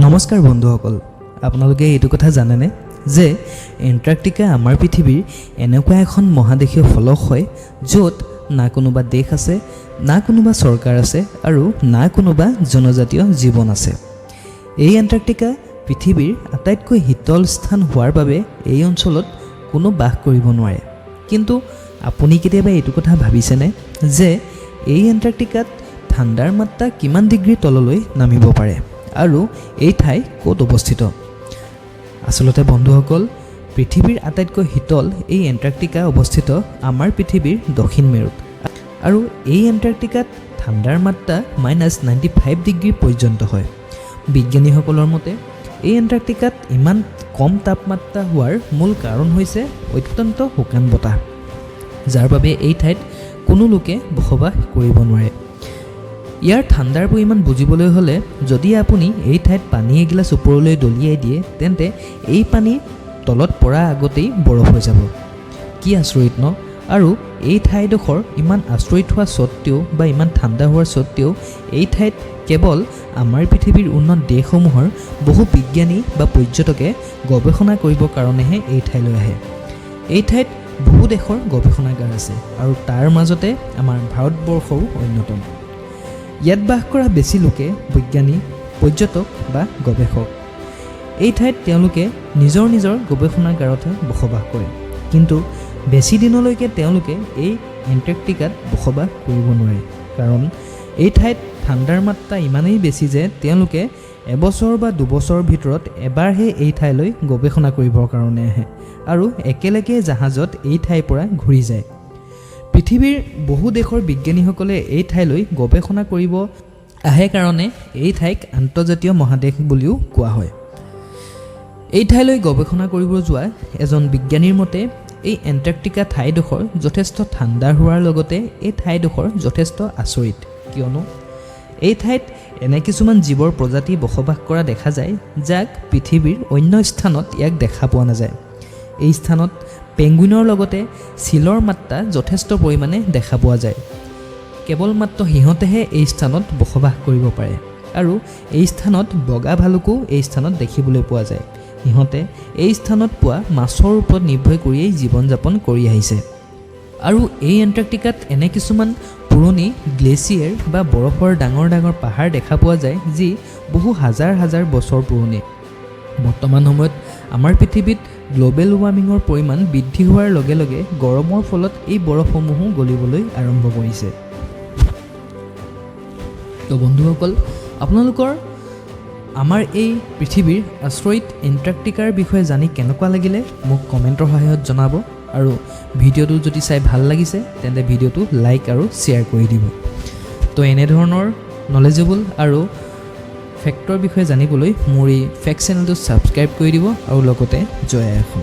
নমস্কাৰ বন্ধুসকল, আপোনালোকে এইটো কথা জানেনে যে এণ্টাৰ্কটিকা আমাৰ পৃথিৱীৰ এনেকুৱা এখন মহাদেশীয় ফলক হয় য'ত না কোনোবা দেশ আছে, না কোনোবা চৰকাৰ আছে আৰু না কোনোবা জনজাতীয় জীৱন আছে। এই এণ্টাৰ্কটিকা পৃথিৱীৰ আটাইতকৈ শীতল স্থান হোৱাৰ বাবে এই অঞ্চলত কোনো বাস কৰিব নোৱাৰে। কিন্তু আপুনি কেতিয়াবা এইটো কথা ভাবিছেনে যে এই এণ্টাৰ্কটিকাত ঠাণ্ডাৰ মাত্ৰা কিমান ডিগ্ৰী তললৈ নামিব পাৰে আৰু এই ঠাই ক'ত অৱস্থিত? আচলতে বন্ধুসকল, পৃথিৱীৰ আটাইতকৈ শীতল এই এণ্টাৰ্কটিকা অৱস্থিত আমাৰ পৃথিৱীৰ দক্ষিণ মেৰুত আৰু এই এণ্টাৰ্কটিকাত ঠাণ্ডাৰ মাত্ৰা -95 ডিগ্ৰী পৰ্যন্ত হয়। বিজ্ঞানীসকলৰ মতে এই এণ্টাৰ্কটিকাত ইমান কম তাপমাত্ৰা হোৱাৰ মূল কাৰণ হৈছে অত্যন্ত শুকান বতাহ, যাৰ বাবে এই ঠাইত কোনো লোকে বসবাস কৰিব নোৱাৰে। ইয়াৰ ঠাণ্ডাৰ পৰিমাণ বুজিবলৈ হ'লে যদি আপুনি এই ঠাইত পানী এগিলাচ ওপৰলৈ দলিয়াই দিয়ে তেন্তে এই পানী তলত পৰা আগতেই বৰফ হৈ যাব। কি আচৰিত ন? আৰু এই ঠাইডোখৰ ইমান আচৰিত হোৱা স্বত্তেও বা ইমান ঠাণ্ডা হোৱাৰ স্বত্তেও এই ঠাইত কেৱল আমাৰ পৃথিৱীৰ উন্নত দেশসমূহৰ বহু বিজ্ঞানী বা পৰ্যটকে গৱেষণা কৰিবৰ কাৰণেহে এই ঠাইলৈ আহে। এই ঠাইত বহু দেশৰ গৱেষণাগাৰ আছে আৰু তাৰ মাজতে আমাৰ ভাৰতবৰ্ষও অন্যতম। ইয়াত বাস কৰা বেছি লোকে বিজ্ঞানী, পৰ্যটক বা গৱেষক। এই ঠাইত তেওঁলোকে নিজৰ গৱেষণাগাৰতহে বসবাস কৰে, কিন্তু বেছি দিনলৈকে তেওঁলোকে এই এণ্টাৰ্কটিকাত বসবাস কৰিব নোৱাৰে, কাৰণ এই ঠাইত ঠাণ্ডাৰ মাত্ৰা ইমানেই বেছি যে তেওঁলোকে এবছৰ বা দুবছৰৰ ভিতৰত এবাৰহে এই ঠাইলৈ গৱেষণা কৰিবৰ কাৰণে আহে আৰু একেলগে জাহাজত এই ঠাইৰ পৰা ঘূৰি যায়। পৃথিৱীৰ বহু দেশৰ বিজ্ঞানীসকলে এই ঠাইলৈ গৱেষণা কৰিব আহে কাৰণে এই ঠাইক আন্তৰ্জাতীয় মহাদেশ বুলিও কোৱা হয়। এই ঠাইলৈ গৱেষণা কৰিব যোৱা এজন বিজ্ঞানীৰ মতে এই এণ্টাৰ্কটিকা ঠাইডোখৰ যথেষ্ট ঠাণ্ডা হোৱাৰ লগতে এই ঠাইডোখৰ যথেষ্ট আচৰিত, কিয়নো এই ঠাইত এনে কিছুমান জীৱৰ প্ৰজাতি বসবাস কৰা দেখা যায় যাক পৃথিৱীৰ অন্য স্থানত ইয়াক দেখা পোৱা নাযায়। এই স্থানত পেংগুইনৰ লগতে চিলৰ মাত্ৰা যথেষ্ট পৰিমাণে দেখা পোৱা যায়। কেৱল মাত্ৰ সিহঁতেহে এই স্থানত বসবাস কৰিব পাৰে আৰু এই স্থানত বগা ভালুকো এই স্থানত দেখিবলৈ পোৱা যায়। সিহঁতে এই স্থানত পোৱা মাছৰ ওপৰত নিৰ্ভৰ কৰিয়েই জীৱন যাপন কৰি আহিছে। আৰু এই এণ্টাৰ্কটিকাত এনে কিছুমান পুৰণি গ্লেচিয়াৰ বা বৰফৰ ডাঙৰ ডাঙৰ পাহাৰ দেখা পোৱা যায় যি বহু হাজাৰ হাজাৰ বছৰ পুৰণি। বৰ্তমান সময়ত আমাৰ পৃথিৱীত গ্ল'বেল ৱাৰ্মিঙৰ পৰিমাণ বৃদ্ধি হোৱাৰ লগে লগে গৰমৰ ফলত এই বৰফসমূহো গলিবলৈ আৰম্ভ কৰিছে। তো বন্ধুসকল, আপোনালোকৰ আমাৰ এই পৃথিৱীৰ আচৰিত এণ্টাৰ্কটিকাৰ বিষয়ে জানি কেনেকুৱা লাগিলে মোক কমেণ্টৰ সহায়ত জনাব, আৰু ভিডিঅ'টো যদি চাই ভাল লাগিছে তেন্তে ভিডিঅ'টো লাইক আৰু শ্বেয়াৰ কৰি দিব। তো এনেধৰণৰ নলেজেবল আৰু ফেক্টৰ বিষয়ে জানিবলৈ মোৰ এই ফেক্ট চেনেলটো ছাবস্ক্ৰাইব কৰি দিব আৰু লগতে জয় আই অসম।